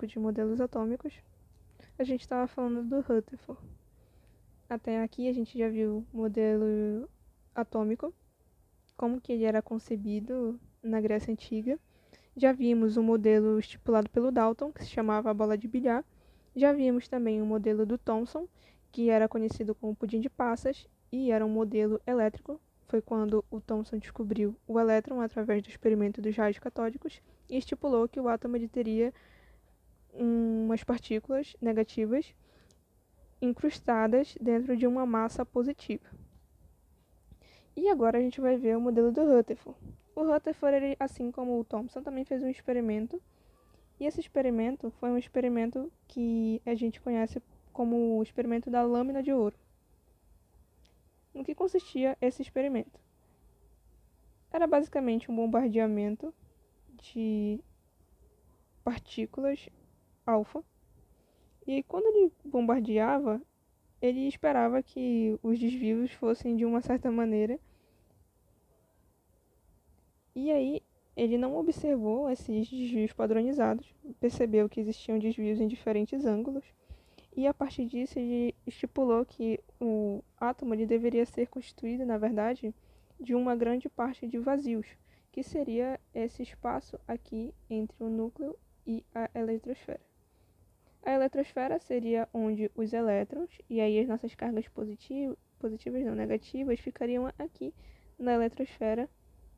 de modelos atômicos, a gente estava falando do Rutherford. Até aqui a gente já viu o modelo atômico, como que ele era concebido na Grécia Antiga. Já vimos o modelo estipulado pelo Dalton, que se chamava a bola de bilhar. Já vimos também o modelo do Thomson, que era conhecido como pudim de passas, e era um modelo elétrico. Foi quando o Thomson descobriu o elétron através do experimento dos raios catódicos e estipulou que o átomo teria umas partículas negativas incrustadas dentro de uma massa positiva. E agora a gente vai ver o modelo do Rutherford. O Rutherford, ele, assim como o Thomson, também fez um experimento. E esse experimento foi um experimento que a gente conhece como o experimento da lâmina de ouro. No que consistia esse experimento? Era basicamente um bombardeamento de partículas alfa. E aí, quando ele bombardeava, ele esperava que os desvios fossem de uma certa maneira. E aí, ele não observou esses desvios padronizados, percebeu que existiam desvios em diferentes ângulos, e a partir disso ele estipulou que o átomo ele deveria ser constituído, na verdade, de uma grande parte de vazios, que seria esse espaço aqui entre o núcleo e a eletrosfera. A eletrosfera seria onde os elétrons, e aí as nossas cargas positivas não negativas, ficariam aqui na eletrosfera,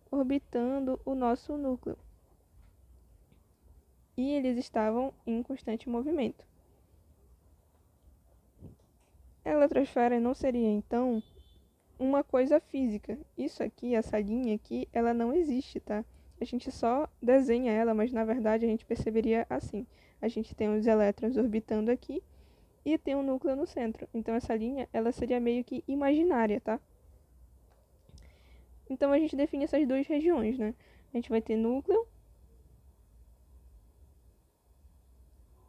orbitando o nosso núcleo. E eles estavam em constante movimento. A eletrosfera não seria, então, uma coisa física. Isso aqui, essa linha aqui, ela não existe, tá? A gente só desenha ela, mas na verdade a gente perceberia assim. A gente tem os elétrons orbitando aqui e tem um núcleo no centro. Então essa linha, ela seria meio que imaginária, tá? Então a gente define essas duas regiões, né? A gente vai ter núcleo.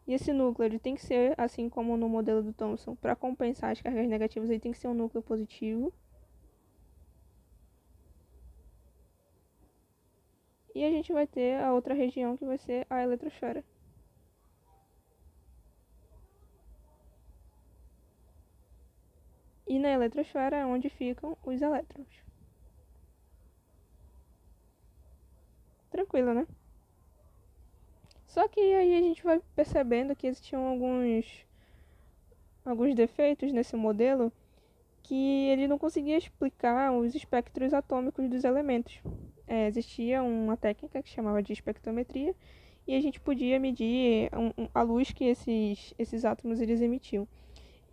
E esse núcleo ele tem que ser, assim como no modelo do Thomson, para compensar as cargas negativas, ele tem que ser um núcleo positivo. E a gente vai ter a outra região que vai ser a eletrosfera. E na eletrosfera é onde ficam os elétrons. Tranquilo, né? Só que aí a gente vai percebendo que existiam alguns defeitos nesse modelo que ele não conseguia explicar os espectros atômicos dos elementos. Existia uma técnica que chamava de espectrometria e a gente podia medir a luz que esses átomos eles emitiam.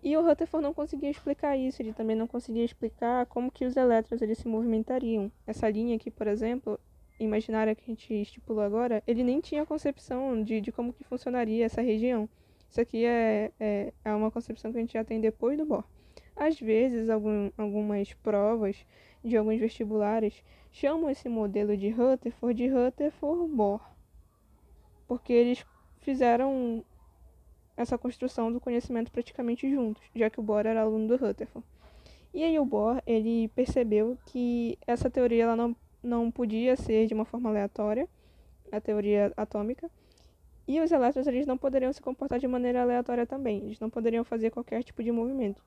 E o Rutherford não conseguia explicar isso, ele também não conseguia explicar como que os elétrons eles se movimentariam. Essa linha aqui, por exemplo, imaginária que a gente estipulou agora, ele nem tinha concepção de como que funcionaria essa região. Isso aqui é uma concepção que a gente já tem depois do Bohr. Às vezes, algumas provas de alguns vestibulares chamam esse modelo de Rutherford-Bohr, porque eles fizeram essa construção do conhecimento praticamente juntos, já que o Bohr era aluno do Rutherford. E aí o Bohr, ele percebeu que essa teoria ela não podia ser de uma forma aleatória, a teoria atômica, e os elétrons eles não poderiam se comportar de maneira aleatória também, eles não poderiam fazer qualquer tipo de movimento.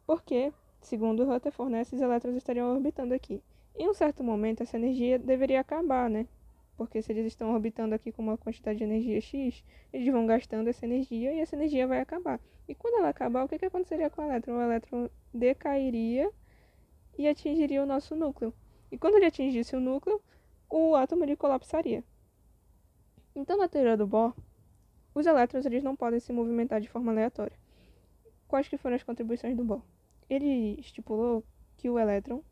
Porque, segundo o Rutherford, né, esses elétrons estariam orbitando aqui. Em um certo momento, essa energia deveria acabar, né? Porque se eles estão orbitando aqui com uma quantidade de energia X, eles vão gastando essa energia e essa energia vai acabar. E quando ela acabar, o que aconteceria com o elétron? O elétron decairia e atingiria o nosso núcleo. E quando ele atingisse o núcleo, o átomo ele colapsaria. Então, na teoria do Bohr, os elétrons eles não podem se movimentar de forma aleatória. Quais que foram as contribuições do Bohr? Ele estipulou que o elétron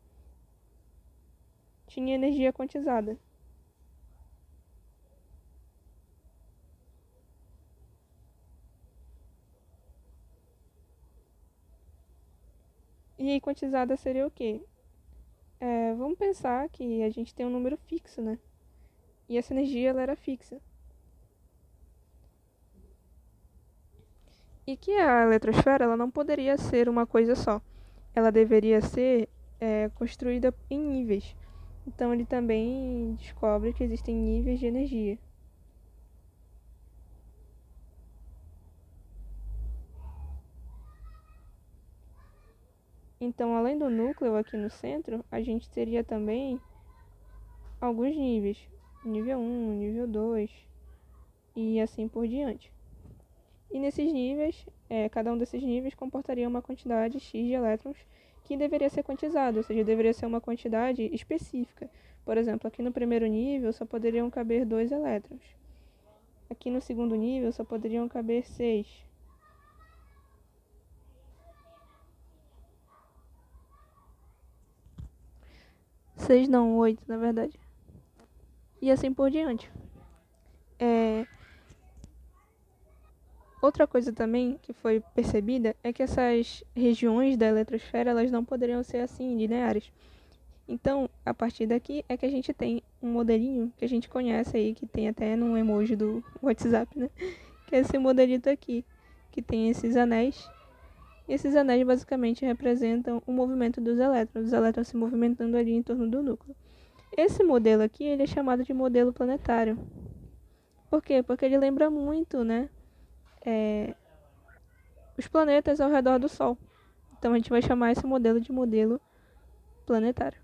tinha energia quantizada. E aí, quantizada seria o quê? Vamos pensar que a gente tem um número fixo, né? E essa energia ela era fixa. E que a eletrosfera ela não poderia ser uma coisa só. Ela deveria ser construída em níveis. Então ele também descobre que existem níveis de energia. Então, além do núcleo aqui no centro, a gente teria também alguns níveis. Nível 1, nível 2 e assim por diante. E nesses níveis, cada um desses níveis comportaria uma quantidade X de elétrons que deveria ser quantizada, ou seja, deveria ser uma quantidade específica. Por exemplo, aqui no primeiro nível só poderiam caber 2 elétrons. Aqui no segundo nível só poderiam caber 6. Seis não, 8 na verdade. E assim por diante. Outra coisa também que foi percebida é que essas regiões da eletrosfera elas não poderiam ser assim lineares. Então, a partir daqui é que a gente tem um modelinho que a gente conhece aí, que tem até no emoji do WhatsApp, né? Que é esse modelito aqui, que tem esses anéis. E esses anéis basicamente representam o movimento dos elétrons, os elétrons se movimentando ali em torno do núcleo. Esse modelo aqui ele é chamado de modelo planetário. Por quê? Porque ele lembra muito, né? Os planetas ao redor do Sol. Então a gente vai chamar esse modelo de modelo planetário.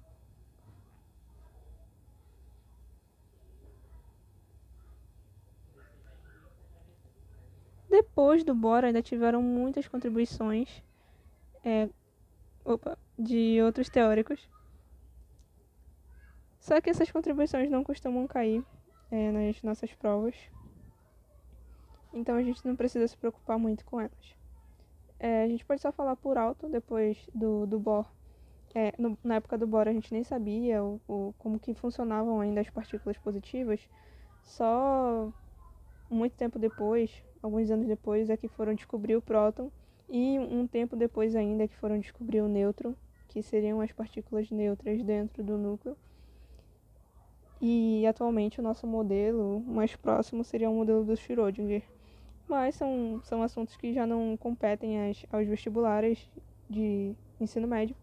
Depois do Bohr ainda tiveram muitas contribuições de outros teóricos. Só que essas contribuições não costumam cair nas nossas provas. Então a gente não precisa se preocupar muito com elas. A gente pode só falar por alto depois do Bohr. Na época do Bohr a gente nem sabia como que funcionavam ainda as partículas positivas. Só muito tempo depois, alguns anos depois, é que foram descobrir o próton. E um tempo depois ainda que foram descobrir o nêutron, que seriam as partículas neutras dentro do núcleo. E atualmente o nosso modelo mais próximo seria o modelo do Schrödinger. Mas são assuntos que já não competem aos vestibulares de ensino médio.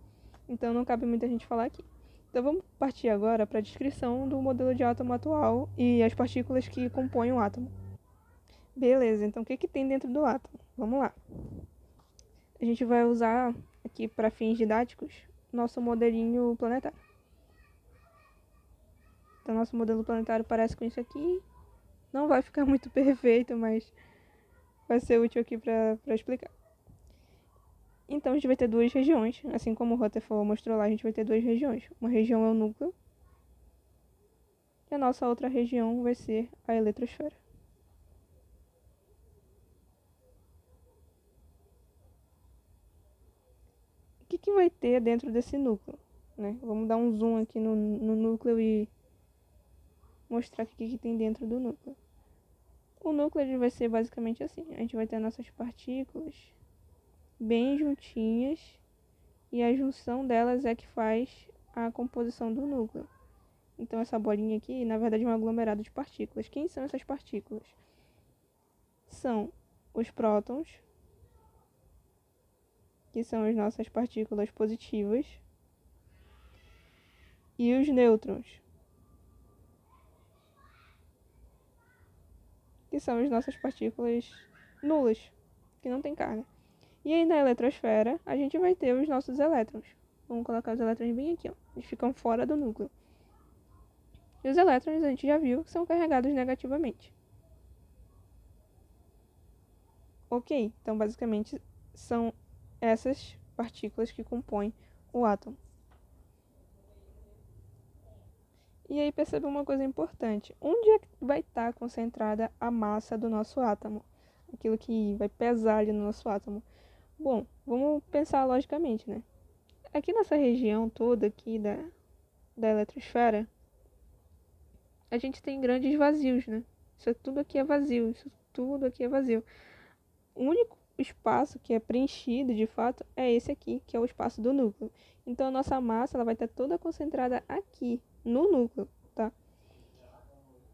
Então não cabe muita gente falar aqui. Então vamos partir agora para a descrição do modelo de átomo atual e as partículas que compõem o átomo. Beleza, então o que tem dentro do átomo? Vamos lá. A gente vai usar aqui para fins didáticos nosso modelinho planetário. Então nosso modelo planetário parece com isso aqui. Não vai ficar muito perfeito, mas vai ser útil aqui para explicar. Então a gente vai ter duas regiões, assim como o Rutherford mostrou lá, a gente vai ter duas regiões. Uma região é o núcleo e a nossa outra região vai ser a eletrosfera. O que vai ter dentro desse núcleo? Né? Vamos dar um zoom aqui no núcleo e mostrar o que tem dentro do núcleo. O núcleo ele vai ser basicamente assim. A gente vai ter nossas partículas bem juntinhas e a junção delas é que faz a composição do núcleo. Então essa bolinha aqui, na verdade, é um aglomerado de partículas. Quem são essas partículas? São os prótons, que são as nossas partículas positivas, e os nêutrons, que são as nossas partículas nulas, que não tem carga. E aí na eletrosfera, a gente vai ter os nossos elétrons. Vamos colocar os elétrons bem aqui, ó. Eles ficam fora do núcleo. E os elétrons, a gente já viu, que são carregados negativamente. Ok, então basicamente são essas partículas que compõem o átomo. E aí perceba uma coisa importante. Onde é que vai estar concentrada a massa do nosso átomo? Aquilo que vai pesar ali no nosso átomo. Bom, vamos pensar logicamente, né? Aqui nessa região toda aqui da eletrosfera, a gente tem grandes vazios, né? Isso tudo aqui é vazio, isso tudo aqui é vazio. O único espaço que é preenchido, de fato, é esse aqui, que é o espaço do núcleo. Então a nossa massa ela vai estar toda concentrada aqui, no núcleo, tá?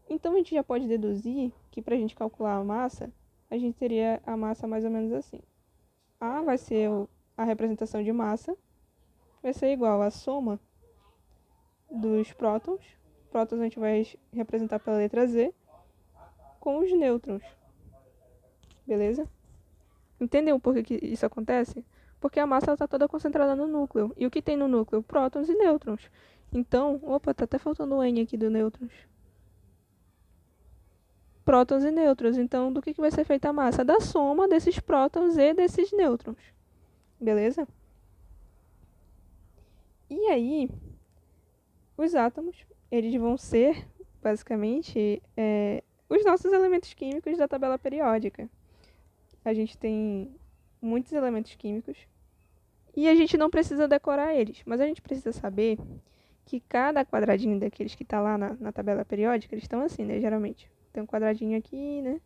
Então a gente já pode deduzir que para a gente calcular a massa, a gente teria a massa mais ou menos assim. A vai ser a representação de massa, vai ser igual à soma dos prótons. Prótons a gente vai representar pela letra Z, com os nêutrons. Beleza? Entendeu por que isso acontece? Porque a massa está toda concentrada no núcleo. E o que tem no núcleo? Prótons e nêutrons. Então, opa, tá até faltando o N aqui do nêutrons. Prótons e nêutrons. Então, do que vai ser feita a massa? Da soma desses prótons e desses nêutrons. Beleza? E aí, os átomos, eles vão ser, basicamente, os nossos elementos químicos da tabela periódica. A gente tem muitos elementos químicos e a gente não precisa decorar eles, mas a gente precisa saber que cada quadradinho daqueles que está lá na tabela periódica, eles estão assim, né, geralmente. Tem um quadradinho aqui, né,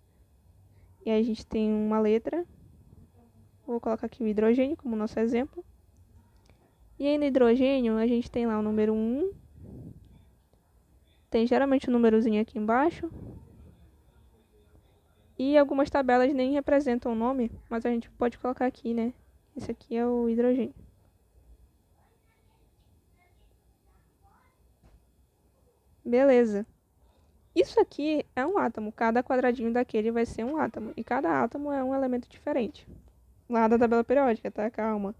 e aí a gente tem uma letra. Vou colocar aqui o hidrogênio como nosso exemplo. E aí no hidrogênio a gente tem lá o número 1, tem geralmente um númerozinho aqui embaixo. E algumas tabelas nem representam o nome, mas a gente pode colocar aqui, né? Esse aqui é o hidrogênio. Beleza. Isso aqui é um átomo. Cada quadradinho daquele vai ser um átomo. E cada átomo é um elemento diferente. Lá da tabela periódica, tá? Calma.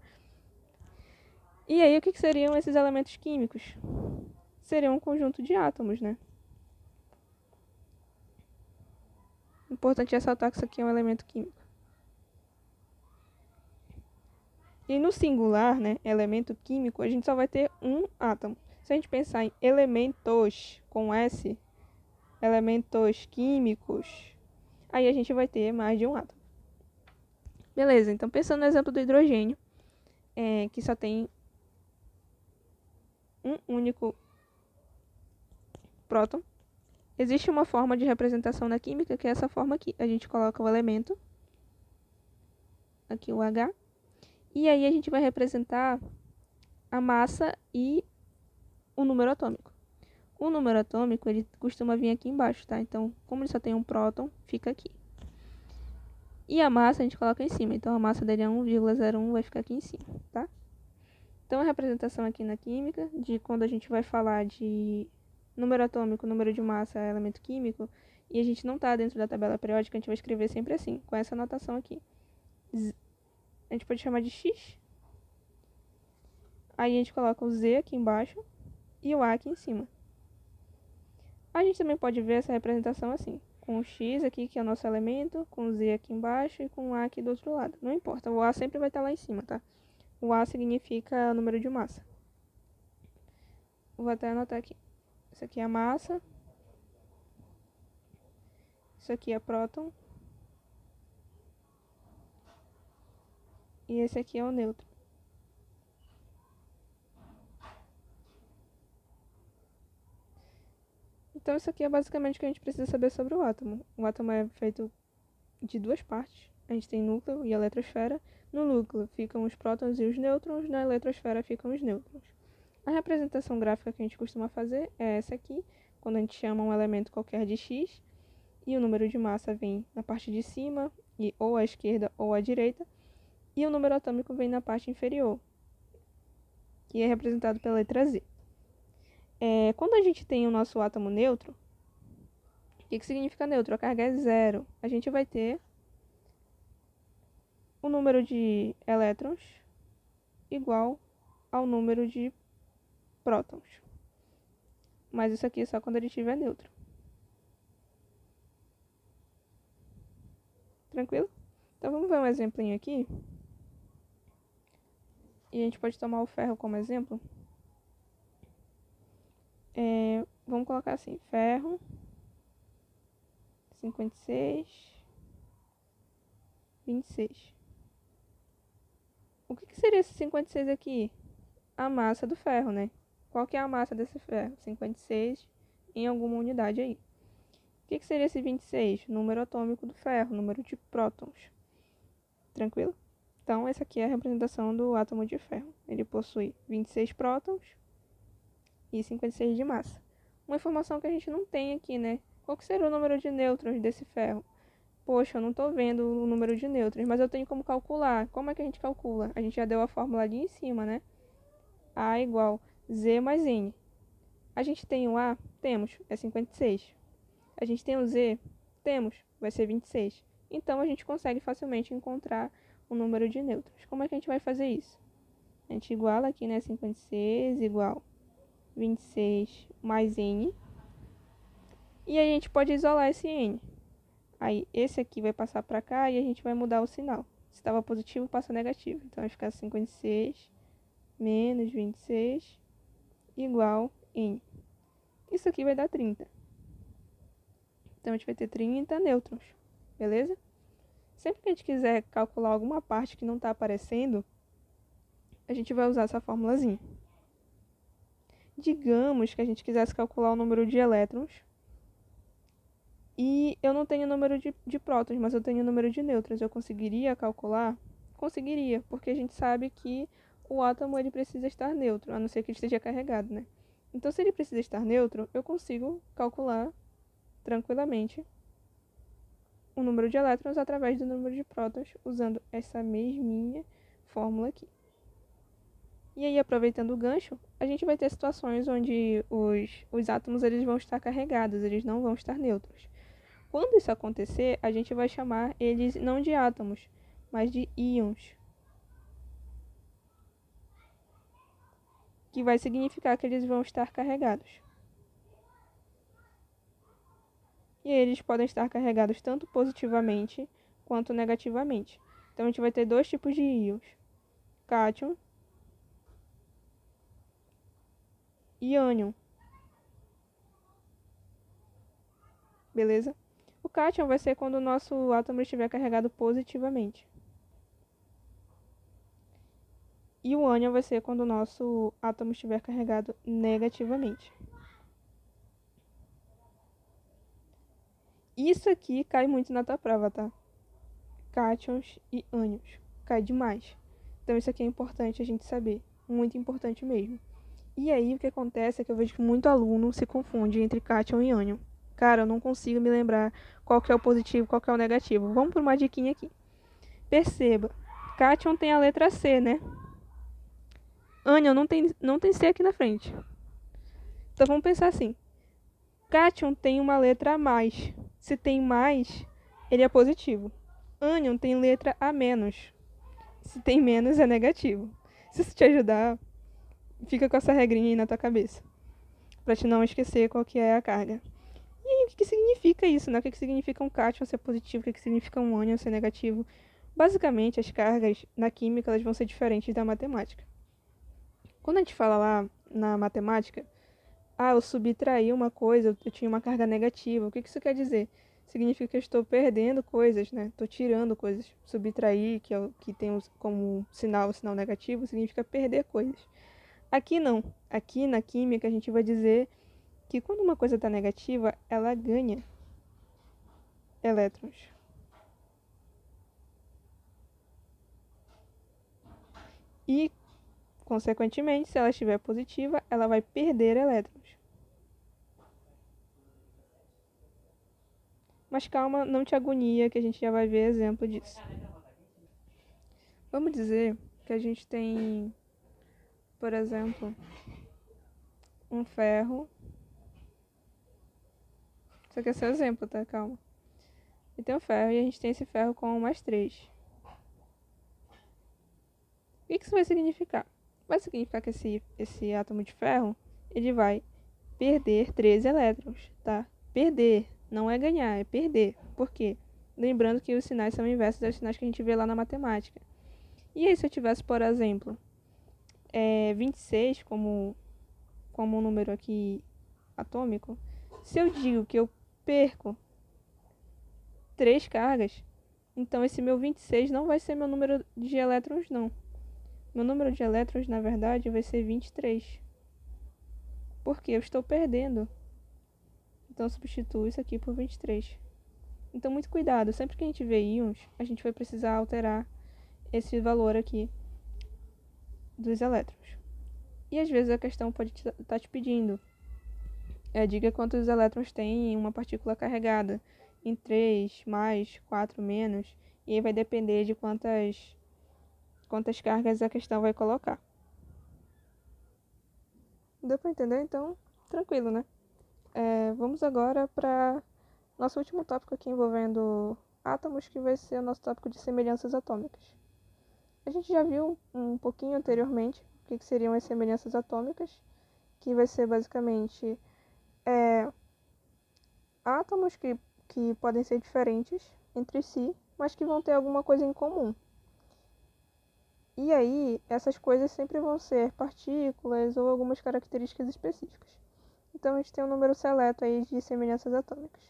E aí, o que seriam esses elementos químicos? Seriam um conjunto de átomos, né? Importante ressaltar que isso aqui é um elemento químico. E no singular, né, elemento químico, a gente só vai ter um átomo. Se a gente pensar em elementos com S, elementos químicos, aí a gente vai ter mais de um átomo. Beleza, então pensando no exemplo do hidrogênio, que só tem um único próton, existe uma forma de representação na química que é essa forma aqui. A gente coloca o elemento, aqui o H, e aí a gente vai representar a massa e o número atômico. O número atômico, ele costuma vir aqui embaixo, tá? Então, como ele só tem um próton, fica aqui. E a massa a gente coloca em cima. Então, a massa dele é 1,01, vai ficar aqui em cima, tá? Então, a representação aqui na química, de quando a gente vai falar de número atômico, número de massa, elemento químico, e a gente não tá dentro da tabela periódica, a gente vai escrever sempre assim, com essa anotação aqui. A gente pode chamar de X. Aí a gente coloca o Z aqui embaixo e o A aqui em cima. A gente também pode ver essa representação assim, com o X aqui, que é o nosso elemento, com o Z aqui embaixo e com o A aqui do outro lado. Não importa, o A sempre vai estar lá em cima, tá? O A significa número de massa. Vou até anotar aqui. Isso aqui é a massa. Isso aqui é próton. E esse aqui é o nêutron. Então isso aqui é basicamente o que a gente precisa saber sobre o átomo. O átomo é feito de duas partes. A gente tem núcleo e eletrosfera. No núcleo ficam os prótons e os nêutrons, na eletrosfera ficam os nêutrons. A representação gráfica que a gente costuma fazer é essa aqui, quando a gente chama um elemento qualquer de X, e o número de massa vem na parte de cima, e ou à esquerda ou à direita, e o número atômico vem na parte inferior, que é representado pela letra Z. Quando a gente tem o nosso átomo neutro, o que significa neutro? A carga é zero. A gente vai ter o número de elétrons igual ao número de prótons. Mas isso aqui é só quando ele estiver neutro. Tranquilo? Então vamos ver um exemplinho aqui. E a gente pode tomar o ferro como exemplo. Vamos colocar assim, ferro 56, 26. O que seria esse 56 aqui? A massa do ferro, né? Qual que é a massa desse ferro? 56 em alguma unidade aí. O que seria esse 26? Número atômico do ferro, número de prótons. Tranquilo? Então, essa aqui é a representação do átomo de ferro. Ele possui 26 prótons e 56 de massa. Uma informação que a gente não tem aqui, né? Qual que seria o número de nêutrons desse ferro? Poxa, eu não estou vendo o número de nêutrons, mas eu tenho como calcular. Como é que a gente calcula? A gente já deu a fórmula ali em cima, né? A igual Z mais N. A gente tem o A? Temos, é 56. A gente tem o Z? Temos, vai ser 26. Então, a gente consegue facilmente encontrar o número de nêutrons. Como é que a gente vai fazer isso? A gente iguala aqui, né, 56 igual 26 mais N. E aí a gente pode isolar esse N. Aí esse aqui vai passar para cá e a gente vai mudar o sinal. Se estava positivo, passa negativo. Então vai ficar 56 menos 26 igual N. Isso aqui vai dar 30. Então a gente vai ter 30 nêutrons, beleza? Sempre que a gente quiser calcular alguma parte que não está aparecendo, a gente vai usar essa formulazinha. Digamos que a gente quisesse calcular o número de elétrons e eu não tenho o número de prótons, mas eu tenho o número de nêutrons. Eu conseguiria calcular? Conseguiria, porque a gente sabe que o átomo ele precisa estar neutro, a não ser que ele esteja carregado, né? Então, se ele precisa estar neutro, eu consigo calcular tranquilamente o número de elétrons através do número de prótons, usando essa mesminha fórmula aqui. E aí, aproveitando o gancho, a gente vai ter situações onde os átomos eles vão estar carregados, eles não vão estar neutros. Quando isso acontecer, a gente vai chamar eles não de átomos, mas de íons, que vai significar que eles vão estar carregados. E eles podem estar carregados tanto positivamente quanto negativamente. Então, a gente vai ter dois tipos de íons, cátion e ânion. Beleza? O cátion vai ser quando o nosso átomo estiver carregado positivamente. E o ânion vai ser quando o nosso átomo estiver carregado negativamente. Isso aqui cai muito na tua prova, tá? Cátions e ânions. Cai demais. Então isso aqui é importante a gente saber. Muito importante mesmo. E aí o que acontece é que eu vejo que muito aluno se confunde entre cátion e ânion. Cara, eu não consigo me lembrar qual que é o positivo e qual que é o negativo. Vamos por uma diquinha aqui. Perceba, cátion tem a letra C, né? Ânion não tem C aqui na frente. Então vamos pensar assim. Cátion tem uma letra a mais. Se tem mais, ele é positivo. Ânion tem letra a menos. Se tem menos, é negativo. Se isso te ajudar, fica com essa regrinha aí na tua cabeça. Pra te não esquecer qual que é a carga. E aí, o que significa isso, né? O que significa um cátion ser positivo? O que significa um ânion ser negativo? Basicamente, as cargas na química elas vão ser diferentes da matemática. Quando a gente fala lá na matemática, eu subtraí uma coisa, eu tinha uma carga negativa. O que isso quer dizer? Significa que eu estou perdendo coisas, né? Estou tirando coisas. Subtrair, que é o que tem como sinal, o sinal negativo, significa perder coisas. Aqui não. Aqui na química a gente vai dizer que quando uma coisa está negativa, ela ganha elétrons. E, consequentemente, se ela estiver positiva, ela vai perder elétrons. Mas calma, não te agonia, que a gente já vai ver exemplo disso. Vamos dizer que a gente tem, por exemplo, um ferro. Isso aqui é seu exemplo, tá? Calma. E tem um ferro e a gente tem esse ferro com mais 3. O que isso vai significar? Vai significar que esse átomo de ferro, ele vai perder 13 elétrons, tá? Perder, não é ganhar, é perder. Por quê? Lembrando que os sinais são inversos dos sinais que a gente vê lá na matemática. E aí, se eu tivesse, por exemplo, 26 como um número aqui atômico, se eu digo que eu perco 3 cargas, então esse meu 26 não vai ser meu número de elétrons, não. Meu número de elétrons, na verdade, vai ser 23. Porque eu estou perdendo. Então, eu substituo isso aqui por 23. Então, muito cuidado. Sempre que a gente vê íons, a gente vai precisar alterar esse valor aqui dos elétrons. E às vezes a questão pode estar te pedindo. Diga quantos elétrons tem em uma partícula carregada. Em 3, mais, 4, menos. E aí vai depender de quantas cargas a questão vai colocar. Deu para entender? Então, tranquilo, né? Vamos agora para nosso último tópico aqui envolvendo átomos, que vai ser o nosso tópico de semelhanças atômicas. A gente já viu um pouquinho anteriormente o que seriam as semelhanças atômicas, que vai ser basicamente átomos que podem ser diferentes entre si, mas que vão ter alguma coisa em comum. E aí, essas coisas sempre vão ser partículas ou algumas características específicas. Então, a gente tem um número seleto aí de semelhanças atômicas.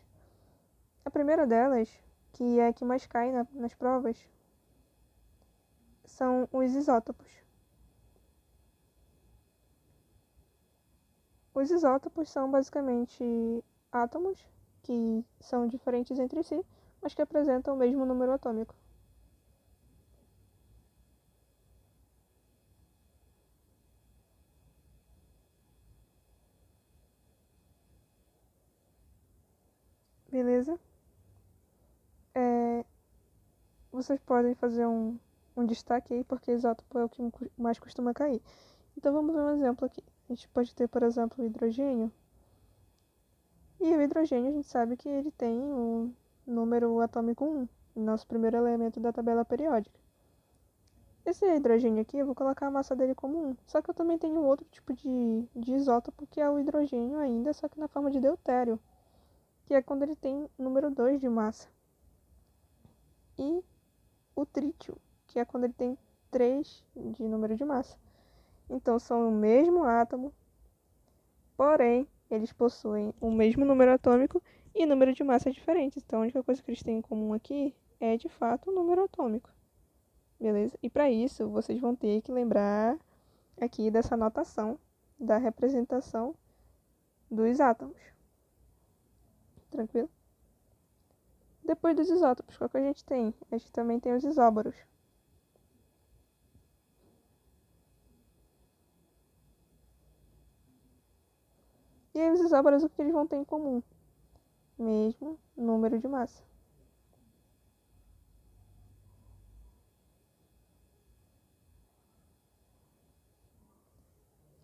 A primeira delas, que é a que mais cai nas provas, são os isótopos. Os isótopos são basicamente átomos que são diferentes entre si, mas que apresentam o mesmo número atômico. Beleza? Vocês podem fazer um destaque aí, porque isótopo é o que mais costuma cair. Então vamos ver um exemplo aqui. A gente pode ter, por exemplo, o hidrogênio. E o hidrogênio a gente sabe que ele tem o número atômico 1, nosso primeiro elemento da tabela periódica. Esse hidrogênio aqui, eu vou colocar a massa dele como 1. Só que eu também tenho outro tipo de isótopo, que é o hidrogênio ainda, só que na forma de deutério, que é quando ele tem número 2 de massa. E o trítio, que é quando ele tem 3 de número de massa. Então são o mesmo átomo, porém eles possuem o mesmo número atômico e número de massa diferentes. Então a única coisa que eles têm em comum aqui é de fato o número atômico. Beleza? E para isso vocês vão ter que lembrar aqui dessa notação da representação dos átomos. Tranquilo? Depois dos isótopos, qual que a gente tem? A gente também tem os isóbaros. E aí os isóbaros, o que eles vão ter em comum? Mesmo número de massa.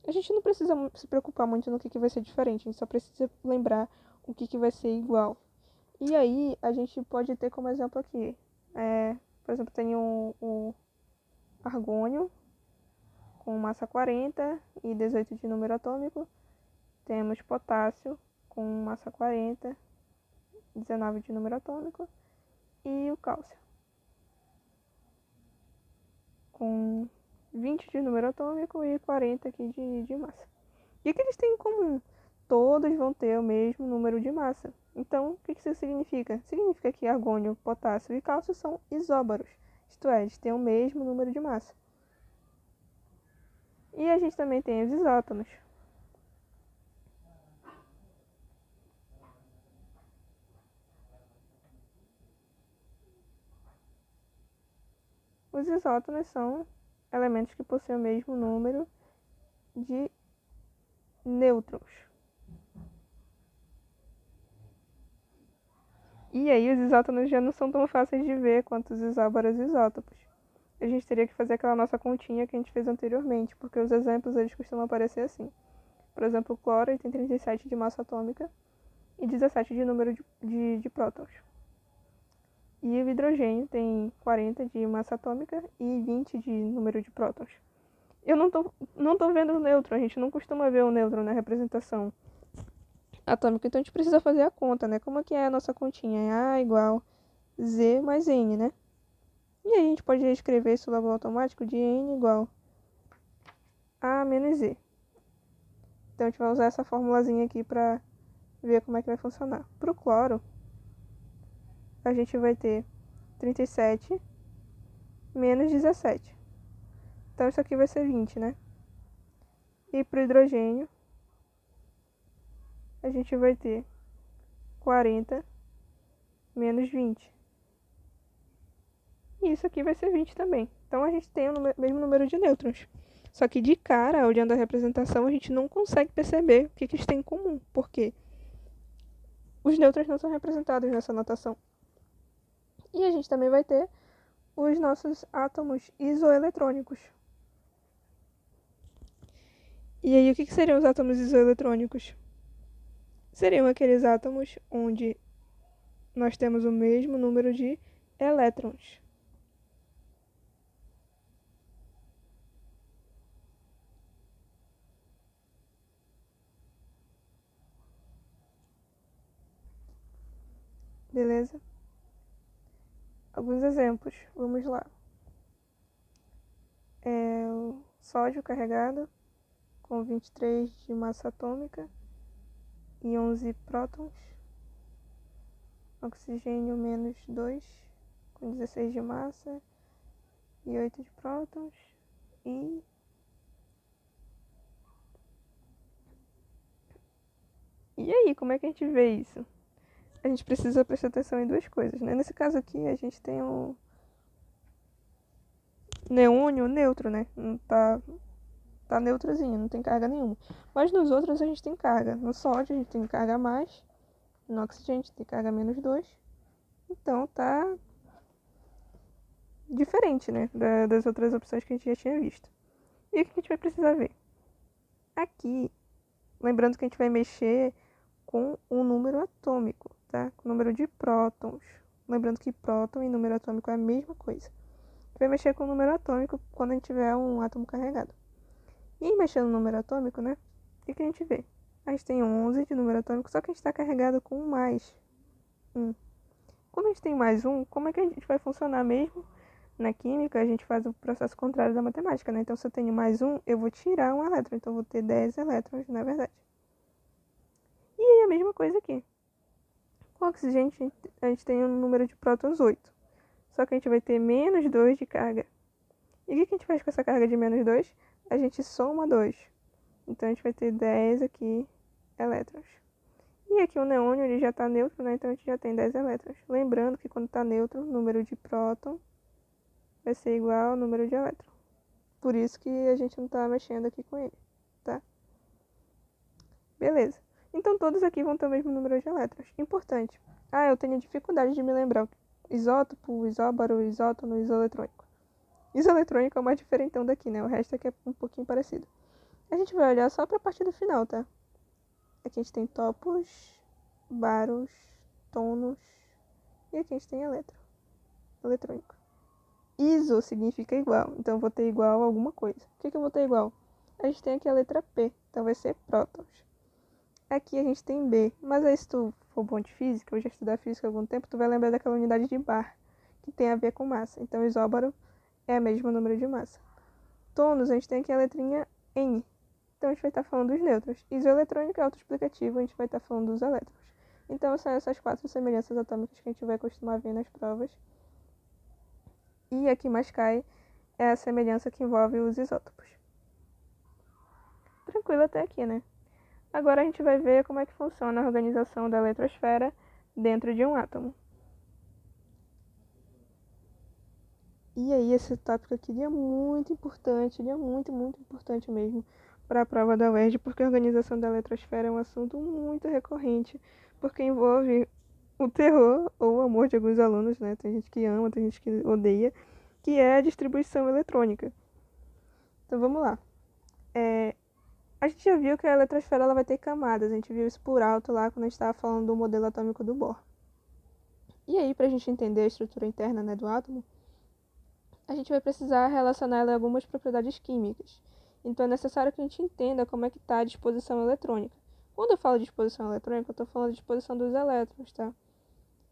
A gente não precisa se preocupar muito no que vai ser diferente, a gente só precisa lembrar o que vai ser igual. E aí, a gente pode ter como exemplo aqui, por exemplo, tem o argônio com massa 40 e 18 de número atômico. Temos potássio com massa 40, 19 de número atômico. E o cálcio com 20 de número atômico e 40 aqui de massa. E o que eles têm em comum? Todos vão ter o mesmo número de massa. Então, o que isso significa? Significa que argônio, potássio e cálcio são isóbaros, isto é, eles têm o mesmo número de massa. E a gente também tem os isótonos. Os isótonos são elementos que possuem o mesmo número de nêutrons. E aí os isótonos já não são tão fáceis de ver quanto os isóbaros e isótopos. A gente teria que fazer aquela nossa continha que a gente fez anteriormente, porque os exemplos eles costumam aparecer assim. Por exemplo, o cloro tem 37 de massa atômica e 17 de número de prótons. E o hidrogênio tem 40 de massa atômica e 20 de número de prótons. Eu não tô vendo o nêutron, a gente não costuma ver o nêutron na representação atômica, então a gente precisa fazer a conta, né? Como é que é a nossa continha? É A igual Z mais N, né? E aí a gente pode escrever isso logo automático de N igual A menos Z. Então a gente vai usar essa formulazinha aqui para ver como é que vai funcionar. Para o cloro, a gente vai ter 37 menos 17. Então isso aqui vai ser 20, né? E para o hidrogênio, a gente vai ter 40 menos 20. E isso aqui vai ser 20 também. Então a gente tem o mesmo número de nêutrons. Só que de cara, olhando a representação, a gente não consegue perceber o que eles têm em comum. Por quê? Os nêutrons não são representados nessa notação. E a gente também vai ter os nossos átomos isoeletrônicos. E aí, o que seriam os átomos isoeletrônicos? Seriam aqueles átomos onde nós temos o mesmo número de elétrons. beleza? Alguns exemplos, vamos lá. O sódio carregado com 23 de massa atômica e 11 prótons. Oxigênio menos 2 com 16 de massa e 8 de prótons. E aí, como é que a gente vê isso? A gente precisa prestar atenção em duas coisas, né? Nesse caso aqui, a gente tem um neônio neutro, né? Não tá neutrozinho, não tem carga nenhuma. Mas nos outros a gente tem carga. No sódio a gente tem carga a mais, no oxigênio a gente tem carga menos 2. Então tá diferente, né? Das outras opções que a gente já tinha visto. E o que a gente vai precisar ver? Aqui, lembrando que a gente vai mexer com o número atômico, tá? Com o número de prótons. Lembrando que próton e número atômico é a mesma coisa. A gente vai mexer com o número atômico quando a gente tiver um átomo carregado. E aí, mexendo no número atômico, né? O que a gente vê? A gente tem 11 de número atômico, só que a gente está carregado com mais 1. Quando a gente tem mais 1, como é que a gente vai funcionar mesmo? Na química, a gente faz o processo contrário da matemática, né? Então, se eu tenho mais 1, eu vou tirar um elétron. Então, eu vou ter 10 elétrons, na verdade. E aí, a mesma coisa aqui. Com o oxigênio, a gente tem um número de prótons 8. Só que a gente vai ter menos 2 de carga. E o que a gente faz com essa carga de menos 2? A gente soma 2. Então, a gente vai ter 10 aqui elétrons. E aqui o neônio ele já está neutro, né? Então, a gente já tem 10 elétrons. Lembrando que quando está neutro, o número de próton vai ser igual ao número de elétron. Por isso que a gente não está mexendo aqui com ele, tá? Beleza. Então, todos aqui vão ter o mesmo número de elétrons. Importante. Eu tenho dificuldade de me lembrar. Isótopo, isóbaro, isótono, isoeletrônico. Isoeletrônico é o mais diferentão daqui, né? O resto aqui é um pouquinho parecido. A gente vai olhar só para a parte do final, tá? Aqui a gente tem topos, baros, tonos. E aqui a gente tem eletrônico. Iso significa igual, então eu vou ter igual a alguma coisa. O que eu vou ter igual? A gente tem aqui a letra P, então vai ser prótons. Aqui a gente tem B, mas aí se tu for bom de física, ou já estudar física há algum tempo, tu vai lembrar daquela unidade de bar, que tem a ver com massa. Então isóbaro é o mesmo número de massa. Tônus, a gente tem aqui a letrinha N, então a gente vai estar falando dos nêutrons. Isoeletrônico é autoexplicativo, a gente vai estar falando dos elétrons. Então são essas 4 semelhanças atômicas que a gente vai costumar ver nas provas. E a que mais cai é a semelhança que envolve os isótopos. Tranquilo até aqui, né? Agora a gente vai ver como é que funciona a organização da eletrosfera dentro de um átomo. E aí esse tópico aqui ele é muito importante, ele é muito, muito importante mesmo para a prova da UERJ, porque a organização da eletrosfera é um assunto muito recorrente, porque envolve o terror ou o amor de alguns alunos, né? Tem gente que ama, tem gente que odeia, que é a distribuição eletrônica. Então vamos lá. A gente já viu que a eletrosfera ela vai ter camadas, a gente viu isso por alto lá quando a gente estava falando do modelo atômico do Bohr. E aí, para a gente entender a estrutura interna, né, do átomo, a gente vai precisar relacionar ela a algumas propriedades químicas. Então é necessário que a gente entenda como é que está a disposição eletrônica. Quando eu falo de disposição eletrônica, eu estou falando de disposição dos elétrons, tá?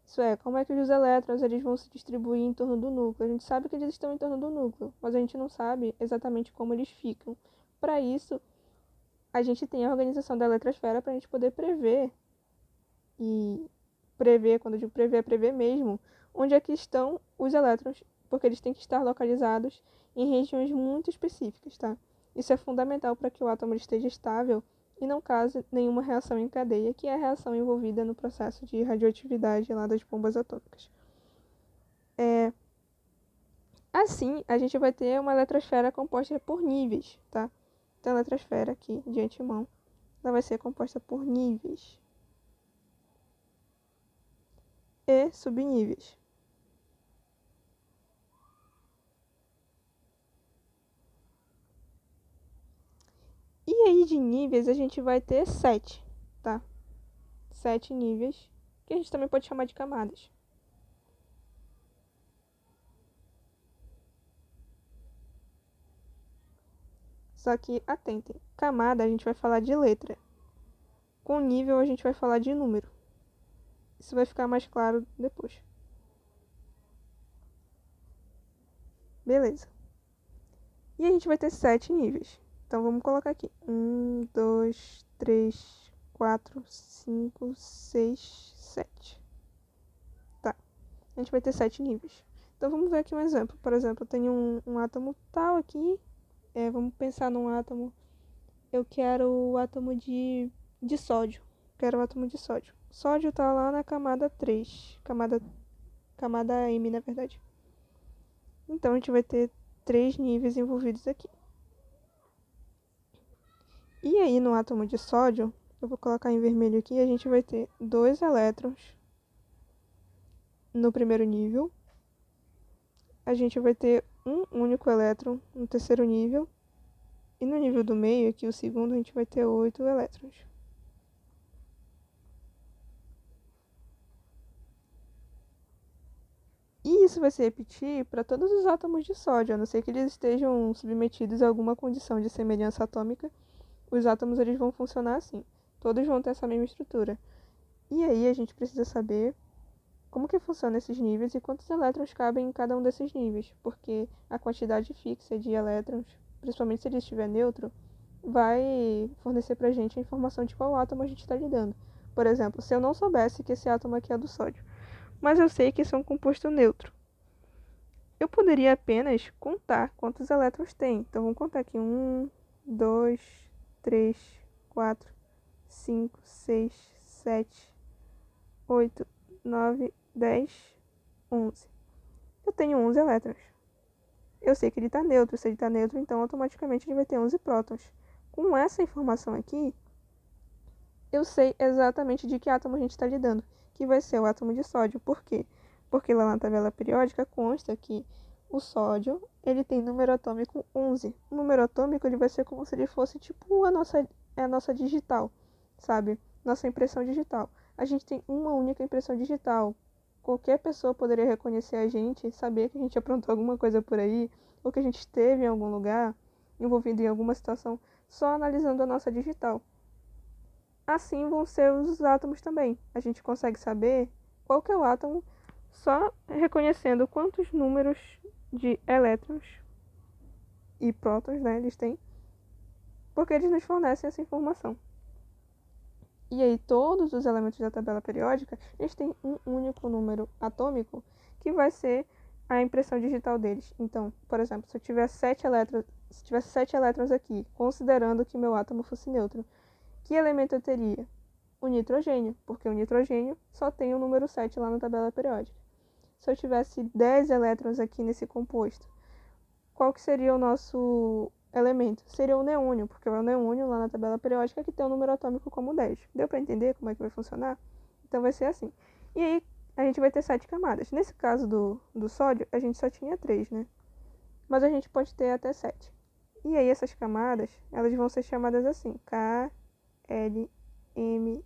Isso é, como é que os elétrons eles vão se distribuir em torno do núcleo. A gente sabe que eles estão em torno do núcleo, mas a gente não sabe exatamente como eles ficam. Para isso, a gente tem a organização da eletrosfera para a gente poder prever, e prever, quando eu digo prever, é prever mesmo, onde é que estão os elétrons, porque eles têm que estar localizados em regiões muito específicas, tá? Isso é fundamental para que o átomo esteja estável e não cause nenhuma reação em cadeia, que é a reação envolvida no processo de radioatividade lá das bombas atômicas. Assim, a gente vai ter uma eletrosfera composta por níveis, tá? Então, a eletrosfera aqui, de antemão, ela vai ser composta por níveis e subníveis. E aí, de níveis, a gente vai ter 7, tá? 7 níveis, que a gente também pode chamar de camadas. Só que, atentem, camada a gente vai falar de letra. Com nível, a gente vai falar de número. Isso vai ficar mais claro depois. Beleza. E a gente vai ter 7 níveis. Então vamos colocar aqui. 1, 2, 3, 4, 5, 6, 7. Tá. A gente vai ter 7 níveis. Então vamos ver aqui um exemplo. Por exemplo, eu tenho um átomo tal aqui. Vamos pensar num átomo. Eu quero o átomo de sódio. Quero o átomo de sódio. Sódio tá lá na camada 3. Camada M, na verdade. Então a gente vai ter 3 níveis envolvidos aqui. E aí no átomo de sódio, eu vou colocar em vermelho aqui, a gente vai ter 2 elétrons no primeiro nível. A gente vai ter um único elétron no terceiro nível. E no nível do meio, aqui o segundo, a gente vai ter 8 elétrons. E isso vai se repetir para todos os átomos de sódio, a não ser que eles estejam submetidos a alguma condição de semelhança atômica. Os átomos eles vão funcionar assim. Todos vão ter essa mesma estrutura. E aí a gente precisa saber como que funcionam esses níveis e quantos elétrons cabem em cada um desses níveis, porque a quantidade fixa de elétrons, principalmente se ele estiver neutro, vai fornecer pra gente a informação de qual átomo a gente está lidando. Por exemplo, se eu não soubesse que esse átomo aqui é do sódio, mas eu sei que isso é um composto neutro, eu poderia apenas contar quantos elétrons tem. Então vamos contar aqui: 1, 2, 3, 4, 5, 6, 7, 8, 9, 10, 11. Eu tenho 11 elétrons. Eu sei que ele está neutro. Se ele está neutro, então automaticamente ele vai ter 11 prótons. Com essa informação aqui, eu sei exatamente de que átomo a gente está lidando, que vai ser o átomo de sódio. Por quê? Porque lá na tabela periódica consta que o sódio ele tem número atômico 11. O número atômico ele vai ser como se ele fosse tipo a nossa digital, sabe? Nossa impressão digital. A gente tem uma única impressão digital. Qualquer pessoa poderia reconhecer a gente, saber que a gente aprontou alguma coisa por aí, ou que a gente esteve em algum lugar, envolvido em alguma situação, só analisando a nossa digital. Assim vão ser os átomos também. A gente consegue saber qual que é o átomo só reconhecendo quantos números de elétrons e prótons, né, eles têm, porque eles nos fornecem essa informação. E aí todos os elementos da tabela periódica, eles têm um único número atômico que vai ser a impressão digital deles. Então, por exemplo, se eu tivesse 7 elétrons aqui, considerando que meu átomo fosse neutro, que elemento eu teria? O nitrogênio, porque o nitrogênio só tem o número 7 lá na tabela periódica. Se eu tivesse 10 elétrons aqui nesse composto, qual que seria o nosso elemento? Seria o neônio, porque é o neônio lá na tabela periódica que tem o número atômico como 10. Deu para entender como é que vai funcionar? Então vai ser assim. E aí a gente vai ter 7 camadas. Nesse caso do sódio, a gente só tinha 3, né? Mas a gente pode ter até 7. E aí essas camadas, elas vão ser chamadas assim: K, L, M,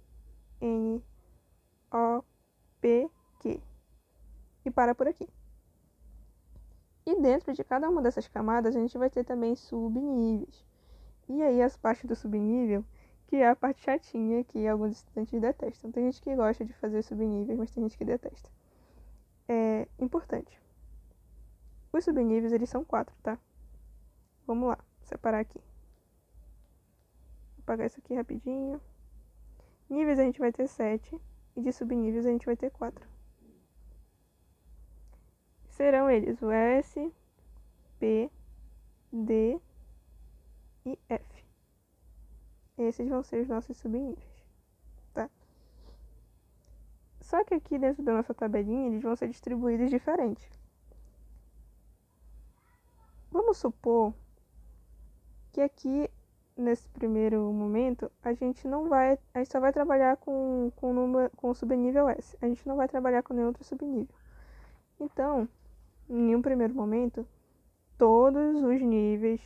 N, O, P, Q. E para por aqui. E dentro de cada uma dessas camadas, a gente vai ter também subníveis. E aí as partes do subnível, que é a parte chatinha que alguns estudantes detestam. Tem gente que gosta de fazer subníveis, mas tem gente que detesta. É importante. Os subníveis, eles são 4, tá? Vamos lá, separar aqui. Vou apagar isso aqui rapidinho. Níveis a gente vai ter 7 e de subníveis a gente vai ter 4. Serão eles o S, P, D e F. Esses vão ser os nossos subníveis, tá? Só que aqui dentro da nossa tabelinha eles vão ser distribuídos diferentes. Vamos supor que aqui, nesse primeiro momento, a gente só vai trabalhar com o subnível S. A gente não vai trabalhar com nenhum outro subnível. Então, em um primeiro momento, todos os níveis,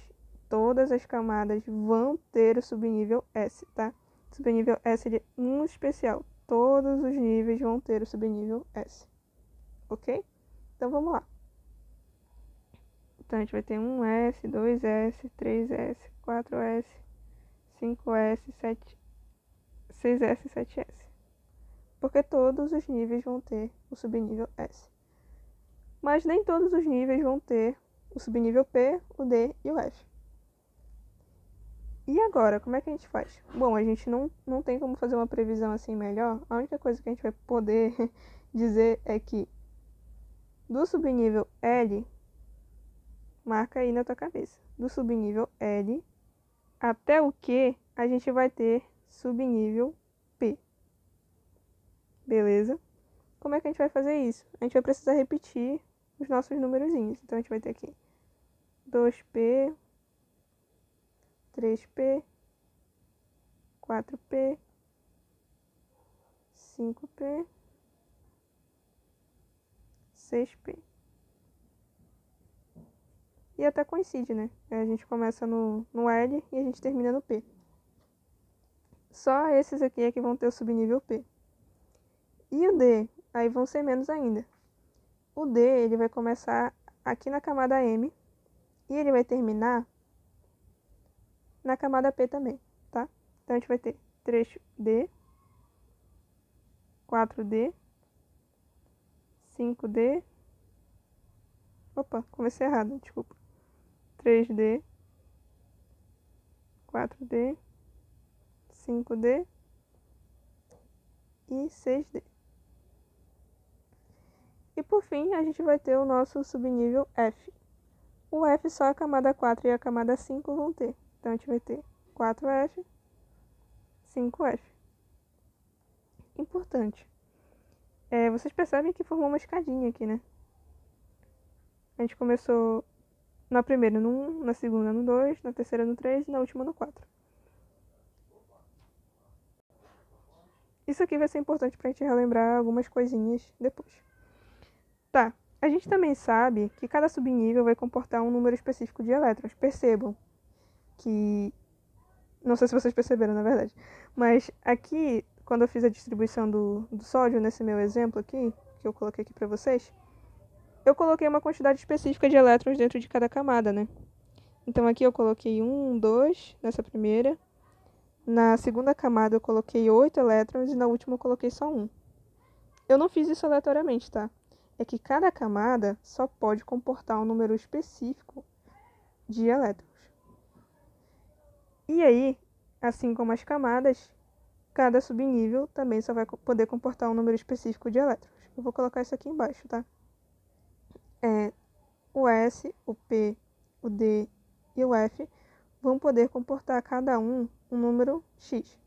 todas as camadas vão ter o subnível S, tá? Subnível S de um especial. Todos os níveis vão ter o subnível S. Ok? Então vamos lá. Então a gente vai ter 1S, 2S, 3S, 4S, 5S, 6S e 7S. porque todos os níveis vão ter o subnível S. Mas nem todos os níveis vão ter o subnível P, o D e o F. E agora, como é que a gente faz? Bom, a gente não tem como fazer uma previsão assim melhor. A única coisa que a gente vai poder dizer é que do subnível L, marca aí na tua cabeça, do subnível L até o Q, a gente vai ter subnível P. Beleza? Como é que a gente vai fazer isso? A gente vai precisar repetir os nossos numerozinhos. Então, a gente vai ter aqui 2P, 3P, 4P, 5P, 6P. E até coincide, né? A gente começa no L e a gente termina no P. Só esses aqui é que vão ter o subnível P. E o D, aí vão ser menos ainda. O D, ele vai começar aqui na camada M e ele vai terminar na camada P também, tá? Então, a gente vai ter 3D, 4D, 5D. Opa, comecei errado, desculpa. 3D, 4D, 5D e 6D. E por fim, a gente vai ter o nosso subnível F. O F só a camada 4 e a camada 5 vão ter. Então, a gente vai ter 4F, 5F. Importante. Vocês percebem que formou uma escadinha aqui, né? A gente começou na primeira no 1, na segunda no 2, na terceira no 3 e na última no 4. Isso aqui vai ser importante pra gente relembrar algumas coisinhas depois. Tá, a gente também sabe que cada subnível vai comportar um número específico de elétrons. Percebam que... Não sei se vocês perceberam, na verdade. Mas aqui, quando eu fiz a distribuição do sódio, nesse meu exemplo aqui, que eu coloquei aqui pra vocês, eu coloquei uma quantidade específica de elétrons dentro de cada camada, né? Então, aqui eu coloquei 1, 2 nessa primeira. Na segunda camada eu coloquei 8 elétrons e na última eu coloquei só 1. Eu não fiz isso aleatoriamente, tá? É que cada camada só pode comportar um número específico de elétrons. E aí, assim como as camadas, cada subnível também só vai poder comportar um número específico de elétrons. Eu vou colocar isso aqui embaixo, tá? O S, o P, o D e o F vão poder comportar cada um número X.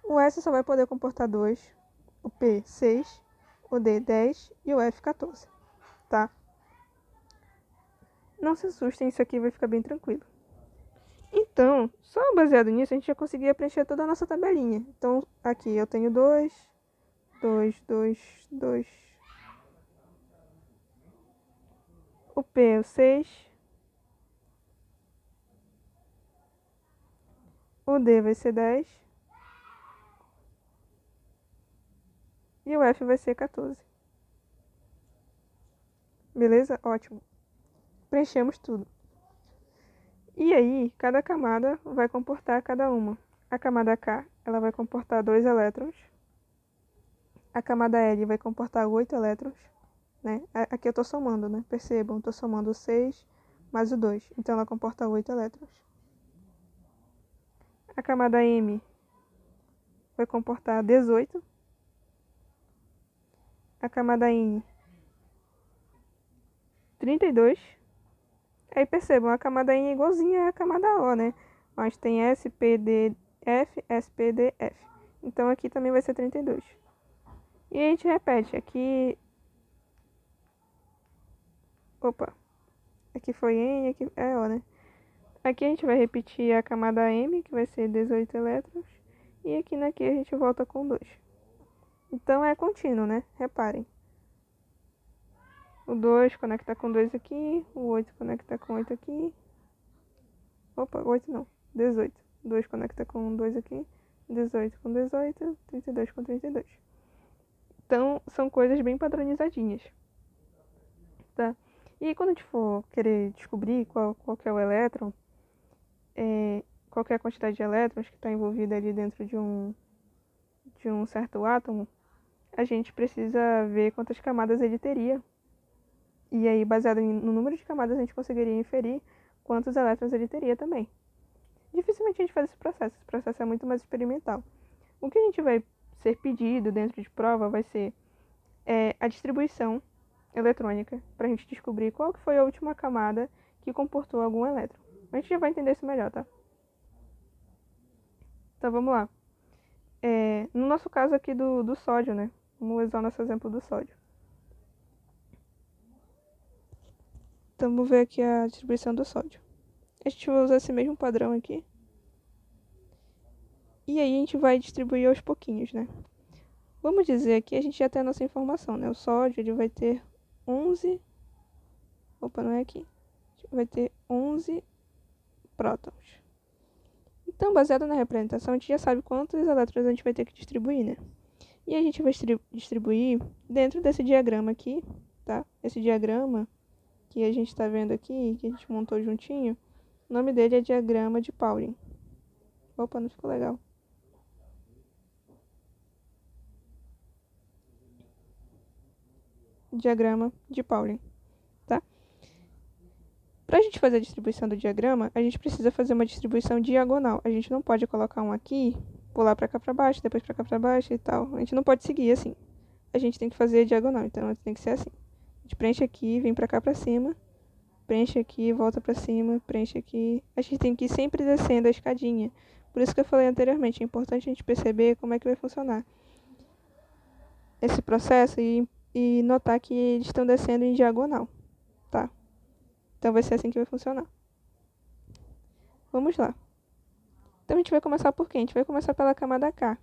O S só vai poder comportar 2, o P 6, o D 10 e o F 14, tá? Não se assustem, isso aqui vai ficar bem tranquilo. Então, só baseado nisso, a gente já conseguia preencher toda a nossa tabelinha. Então, aqui eu tenho 2, 2, 2, 2. O P é o 6. O D vai ser 10. E o F vai ser 14. Beleza? Ótimo. Preenchemos tudo. E aí, cada camada vai comportar cada uma. A camada K, ela vai comportar 2 elétrons. A camada L vai comportar 8 elétrons. Né? Aqui eu estou somando, né? Percebam, estou somando o 6 mais o 2. Então, ela comporta 8 elétrons. A camada M vai comportar 18. A camada N, 32. Aí percebam, a camada N é igualzinha à camada O, né? Mas tem S, P, D, F, S, P, D, F. Então, aqui também vai ser 32. E a gente repete, aqui... Opa, aqui foi N, aqui é O, né? Aqui a gente vai repetir a camada M, que vai ser 18 elétrons. E aqui na Q a gente volta com 2. Então, é contínuo, né? Reparem. O 2 conecta com 2 aqui, o 8 conecta com 8 aqui. Opa, 8 não, 18. 2 conecta com 2 aqui, 18 com 18, 32 com 32. Então, são coisas bem padronizadinhas, tá? E quando a gente for querer descobrir qual que é o elétron, qual que é a quantidade de elétrons que está envolvida ali dentro de um certo átomo, a gente precisa ver quantas camadas ele teria. E aí, baseado no número de camadas, a gente conseguiria inferir quantos elétrons ele teria também. Dificilmente a gente faz esse processo é muito mais experimental. O que a gente vai ser pedido dentro de prova vai ser a distribuição eletrônica, para a gente descobrir qual que foi a última camada que comportou algum elétron. A gente já vai entender isso melhor, tá? Então vamos lá. No nosso caso aqui do sódio, né? Vamos usar o nosso exemplo do sódio. Então vamos ver aqui a distribuição do sódio. A gente vai usar esse mesmo padrão aqui. E aí a gente vai distribuir aos pouquinhos, né? Vamos dizer que a gente já tem a nossa informação, né? O sódio ele vai ter 11... Opa, não é aqui. Vai ter 11 prótons. Então, baseado na representação, a gente já sabe quantos elétrons a gente vai ter que distribuir, né? E a gente vai distribuir dentro desse diagrama aqui, tá? Esse diagrama que a gente está vendo aqui, que a gente montou juntinho, o nome dele é diagrama de Pauling. Opa, não ficou legal. Diagrama de Pauling, tá? Para a gente fazer a distribuição do diagrama, a gente precisa fazer uma distribuição diagonal. A gente não pode colocar um aqui, pular para cá para baixo, depois para cá para baixo e tal. A gente não pode seguir assim. A gente tem que fazer diagonal, então tem que ser assim. A gente preenche aqui, vem para cá para cima, preenche aqui, volta para cima, preenche aqui. A gente tem que ir sempre descendo a escadinha. Por isso que eu falei anteriormente, é importante a gente perceber como é que vai funcionar esse processo e notar que eles estão descendo em diagonal, tá? Então vai ser assim que vai funcionar. Vamos lá. Então a gente vai começar por quê? A gente vai começar pela camada K.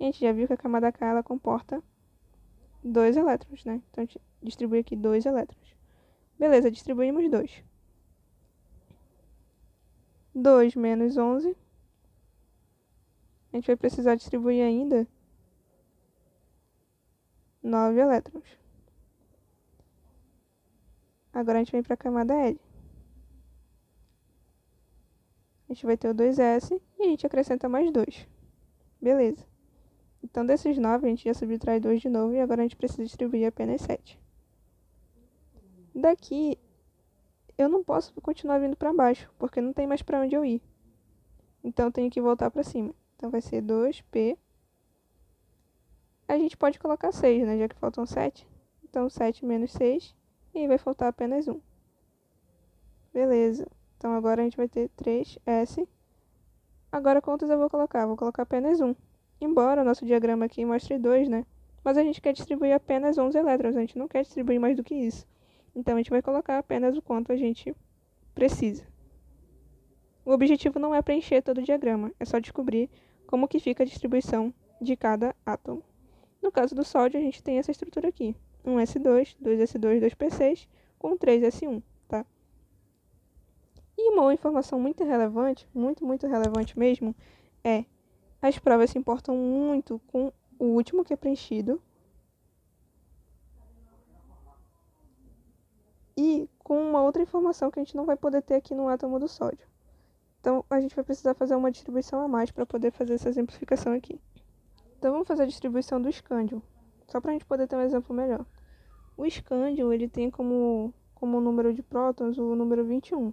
A gente já viu que a camada K ela comporta 2 elétrons, né? Então a gente distribui aqui 2 elétrons. Beleza, distribuímos 2. 2 menos 11. A gente vai precisar distribuir ainda 9 elétrons. Agora a gente vem para a camada L. A gente vai ter o 2s e a gente acrescenta mais 2. Beleza. Então, desses 9, a gente já subtrai 2 de novo e agora a gente precisa distribuir apenas 7. Daqui, eu não posso continuar vindo para baixo, porque não tem mais para onde eu ir. Então, eu tenho que voltar para cima. Então, vai ser 2p. A gente pode colocar 6, né, já que faltam 7. Então, 7 menos 6 e aí vai faltar apenas 1. Beleza. Então, agora a gente vai ter 3s. Agora, quantos eu vou colocar? Vou colocar apenas 1. Embora o nosso diagrama aqui mostre 2, né? Mas a gente quer distribuir apenas 11 elétrons, a gente não quer distribuir mais do que isso. Então, a gente vai colocar apenas o quanto a gente precisa. O objetivo não é preencher todo o diagrama, é só descobrir como que fica a distribuição de cada átomo. No caso do sódio, a gente tem essa estrutura aqui. 1s2, 2s2, 2p6, com 3s1, tá? E uma informação muito relevante, muito relevante mesmo, é as provas se importam muito com o último que é preenchido e com uma outra informação que a gente não vai poder ter aqui no átomo do sódio. Então, a gente vai precisar fazer uma distribuição a mais para poder fazer essa exemplificação aqui. Então, vamos fazer a distribuição do escândio, só para a gente poder ter um exemplo melhor. O escândio, ele tem como número de prótons o número 21.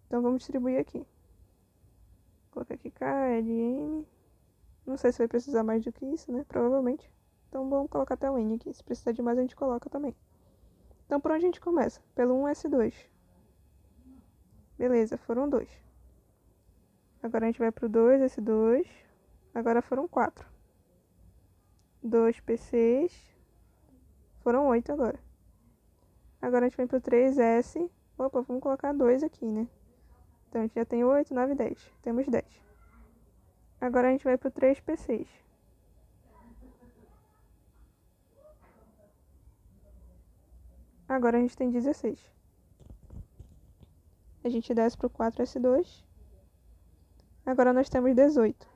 Então, vamos distribuir aqui. Vou colocar aqui K, L, M. Não sei se vai precisar mais do que isso, né? Provavelmente. Então, vamos colocar até o N aqui. Se precisar de mais, a gente coloca também. Então, por onde a gente começa? Pelo 1s2. Beleza, foram 2. Agora a gente vai pro 2s2. Agora foram 4. 2p6. Foram 8 agora. Agora a gente vem pro 3s. Opa, vamos colocar 2 aqui, né? Então, a gente já tem 8, 9, 10. Temos 10. Agora a gente vai pro 3p6. Agora a gente tem 16. A gente desce pro 4s2. Agora nós temos 18.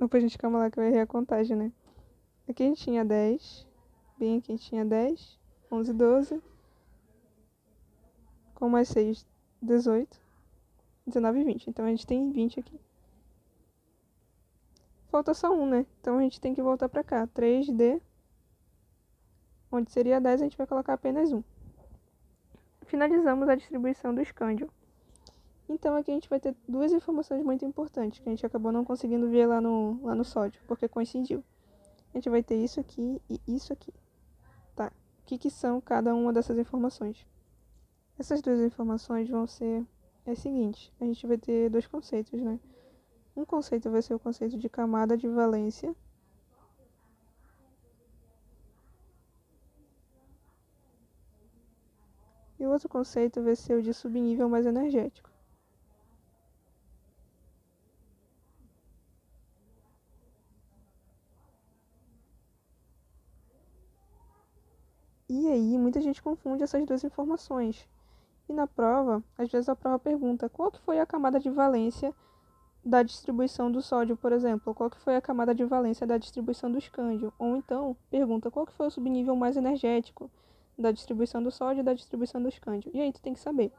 Opa, gente, calma lá que eu errei a contagem, né? Aqui a gente tinha 10. Bem aqui a gente tinha 10. 11, 12. Com mais 6, 18. 19 e 20. Então a gente tem 20 aqui. falta só um, né? Então a gente tem que voltar para cá. 3D, onde seria 10, a gente vai colocar apenas 1. Finalizamos a distribuição do escândio. Então aqui a gente vai ter duas informações muito importantes, que a gente acabou não conseguindo ver lá no sódio, porque coincidiu. A gente vai ter isso aqui e isso aqui. Tá, o que são cada uma dessas informações? Essas duas informações vão ser as seguintes. A gente vai ter dois conceitos, né? Um conceito vai ser o conceito de camada de valência. E o outro conceito vai ser o de subnível mais energético. E aí, muita gente confunde essas duas informações. E na prova, às vezes a prova pergunta qual que foi a camada de valência da distribuição do sódio, por exemplo, ou qual que foi a camada de valência da distribuição do escândio. Ou então, pergunta qual que foi o subnível mais energético da distribuição do sódio e da distribuição do escândio. E aí tu tem que saber.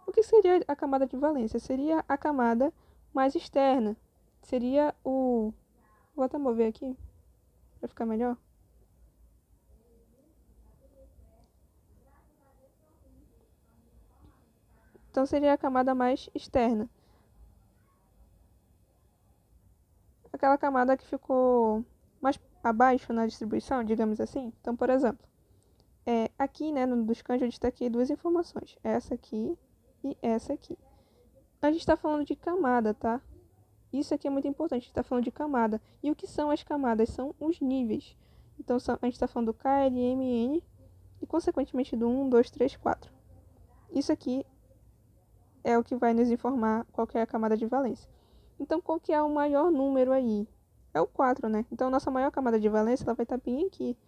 O que seria a camada de valência? Seria a camada mais externa. Seria o... Vou até mover aqui, para ficar melhor. Então seria a camada mais externa. Aquela camada que ficou mais abaixo na distribuição, digamos assim. Então, por exemplo, aqui, né, no dos cães eu destaquei duas informações. Essa aqui e essa aqui. A gente está falando de camada, tá? Isso aqui é muito importante, a gente está falando de camada. E o que são as camadas? São os níveis. Então, a gente está falando do K, L, M, N e, consequentemente, do 1, 2, 3, 4. Isso aqui é o que vai nos informar qual que é a camada de valência. Então, qual que é o maior número aí? É o 4, né? Então, nossa maior camada de valência ela vai estar bem aqui,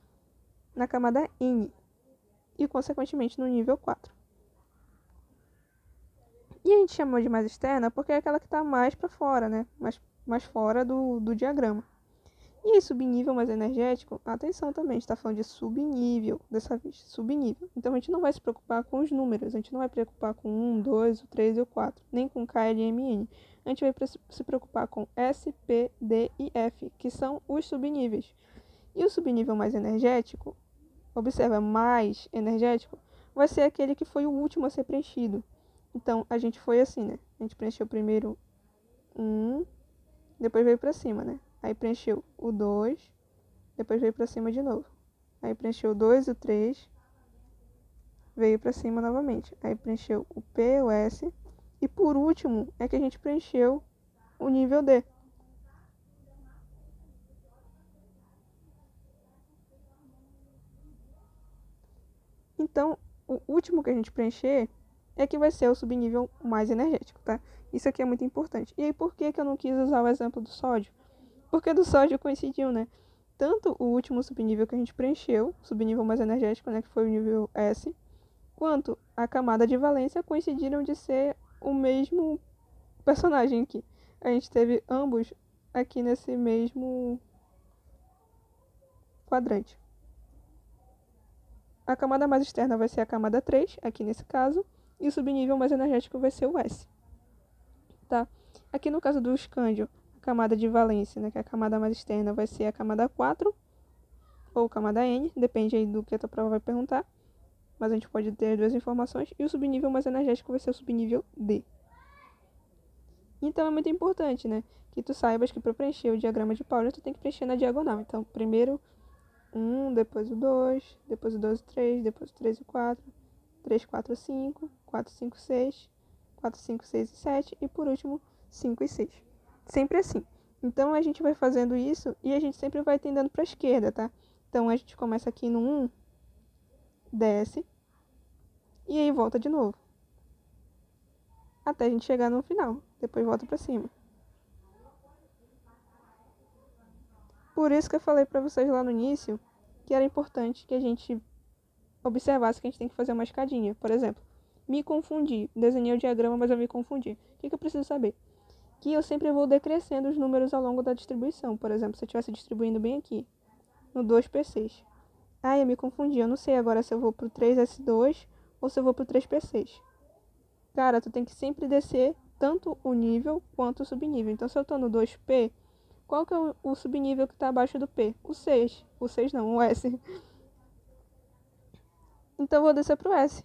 na camada N. E, consequentemente, no nível 4. E a gente chamou de mais externa porque é aquela que está mais para fora, né? Mais fora do diagrama. E aí, subnível mais energético, atenção também, a gente está falando de subnível, dessa vez, subnível. Então, a gente não vai se preocupar com os números, a gente não vai se preocupar com 1, 2, 3 e o 4, nem com K, L, M, N. A gente vai se preocupar com S, P, D e F, que são os subníveis. E o subnível mais energético, observa, mais energético, vai ser aquele que foi o último a ser preenchido. Então, a gente foi assim, né? A gente preencheu primeiro 1, depois veio para cima, né? Aí preencheu o 2, depois veio para cima de novo. Aí preencheu o 2 e o 3, veio para cima novamente. Aí preencheu o P, o S. E por último é que a gente preencheu o nível D. Então, o último que a gente preencher é que vai ser o subnível mais energético, tá? Isso aqui é muito importante. E aí, por que eu não quis usar o exemplo do sódio? Porque do sódio coincidiu, né? Tanto o último subnível que a gente preencheu, subnível mais energético, né, que foi o nível S, quanto a camada de valência coincidiram de ser o mesmo personagem aqui. A gente teve ambos aqui nesse mesmo quadrante. A camada mais externa vai ser a camada 3, aqui nesse caso, e o subnível mais energético vai ser o S. Tá? Aqui no caso do escândio, a camada de valência, né, que é a camada mais externa, vai ser a camada 4 ou camada N, depende aí do que a tua prova vai perguntar. Mas a gente pode ter duas informações. E o subnível mais energético vai ser o subnível D. Então é muito importante, né, que tu saibas que para preencher o diagrama de Pauli, tu tem que preencher na diagonal. Então, primeiro 1, depois o 2, depois o 2 e 3, depois o 3 e 4, 3, 4, 5, 4, 5, 6, 4, 5, 6 e 7 e por último 5 e 6. Sempre assim. Então a gente vai fazendo isso e a gente sempre vai tendendo para a esquerda, tá? Então a gente começa aqui no 1, desce e aí volta de novo. Até a gente chegar no final, depois volta para cima. Por isso que eu falei para vocês lá no início que era importante que a gente observasse que a gente tem que fazer uma escadinha. Por exemplo, me confundi, desenhei o diagrama, mas eu me confundi. O que eu preciso saber? Que eu sempre vou decrescendo os números ao longo da distribuição. Por exemplo, se eu estivesse distribuindo bem aqui, no 2P6. Eu me confundi, eu não sei agora se eu vou pro 3S2 ou se eu vou pro 3P6. Cara, tu tem que sempre descer tanto o nível quanto o subnível. Então, se eu tô no 2P, Qual que é o subnível que está abaixo do P? O 6. O 6 não, o S. Então eu vou descer pro S.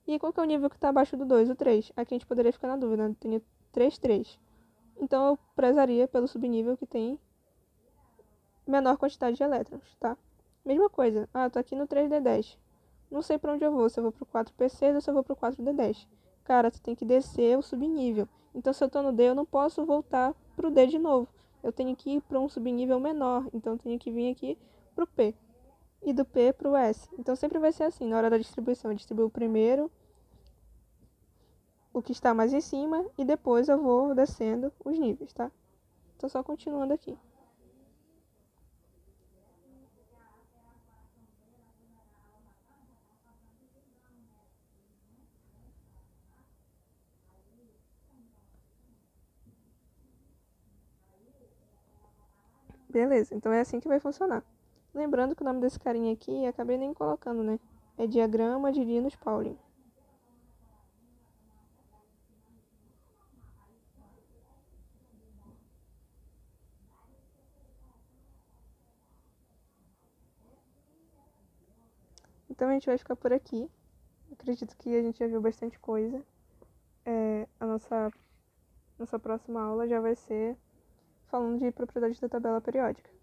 E qual que é o nível que está abaixo do 2? O 3. Aqui a gente poderia ficar na dúvida, né? Tem 3, 3. Então eu prezaria pelo subnível que tem menor quantidade de elétrons, tá? Mesma coisa. Ah, tô aqui no 3D10. Não sei pra onde eu vou, se eu vou pro 4P6 ou se eu vou pro 4D10. Cara, tu tem que descer o subnível. Então se eu tô no D, eu não posso voltar pro D de novo. Eu tenho que ir para um subnível menor. Então eu tenho que vir aqui pro P. E do P pro S. Então sempre vai ser assim, na hora da distribuição. Eu distribuo primeiro o que está mais em cima e depois eu vou descendo os níveis, tá? Tô só continuando aqui. Beleza, então é assim que vai funcionar. Lembrando que o nome desse carinha aqui, acabei nem colocando, né? É diagrama de Linus Pauling. Então a gente vai ficar por aqui. Acredito que a gente já viu bastante coisa. A nossa próxima aula já vai ser falando de propriedades da tabela periódica.